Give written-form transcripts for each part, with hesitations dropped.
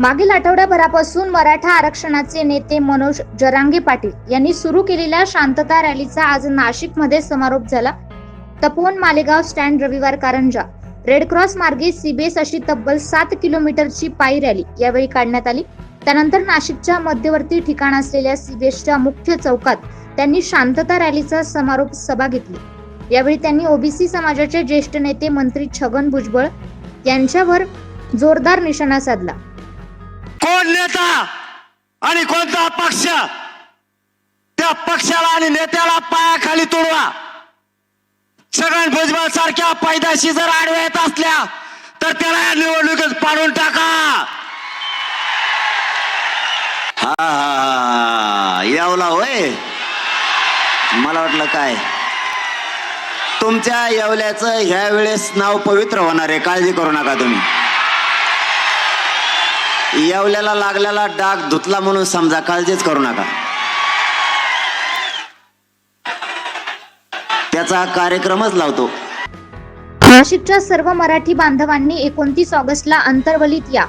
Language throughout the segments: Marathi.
मागील आठवड्याभरापासून मराठा आरक्षणाचे नेते मनोज जरांगे पाटील यांनी सुरू केलेल्या शांतता रॅलीचा आज नाशिकमध्ये समारोप झाला. तपोवन मालेगाव स्टँड रविवार कारंजा रेड क्रॉस मार्गे सीबीएस अशी तब्बल 7 किलोमीटरची पायी रॅली यावेळी काढण्यात आली. त्यानंतर नाशिकच्या मध्यवर्ती ठिकाण असलेल्या सीबीएसच्या मुख्य चौकात त्यांनी शांतता रॅलीचा समारोप सभा घेतली. यावेळी त्यांनी ओबीसी समाजाचे ज्येष्ठ नेते मंत्री छगन भुजबळ यांच्यावर जोरदार निशाणा साधला. कोण नेता आणि कोणता पक्ष, त्या पक्षाला आणि नेत्याला पायाखाली तुडवा. छगन भुजबळ सारख्या पैदाशी जर आडव्या येत असल्या तर त्याला या निवडणुकीत पाडून टाका. हा येवला होय, मला वाटलं काय तुमच्या येवल्याचं ह्या वेळेस नाव पवित्र होणार आहे, काळजी करू नका तुम्ही. येवल्याला लागलेला डाग धुतला म्हणून समजा, काळजीच करू नका. त्याचा कार्यक्रमच लावतो. नाशिकच्या सर्व मराठी बांधवांनी 29 ऑगस्टला अंतरवलीत या.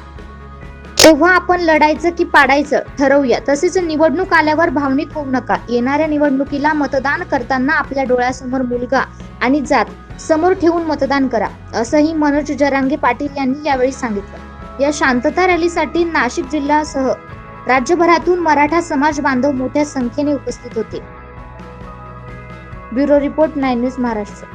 तेव्हा आपण लढायचं की पाडायचं ठरवूया. तसेच निवडणूक आल्यावर भावनिक होऊ नका. येणाऱ्या निवडणुकीला मतदान करताना आपल्या डोळ्यासमोर मुलगा आणि जात समोर ठेवून मतदान करा, असंही मनोज जरांगे पाटील यांनी यावेळी सांगितलं. या शांतता रॅलीसाठी नाशिक जिल्ह्यासह राज्यभरातून मराठा समाज बांधव मोठ्या संख्येने उपस्थित होते. Bureau report 9 news Maharashtra.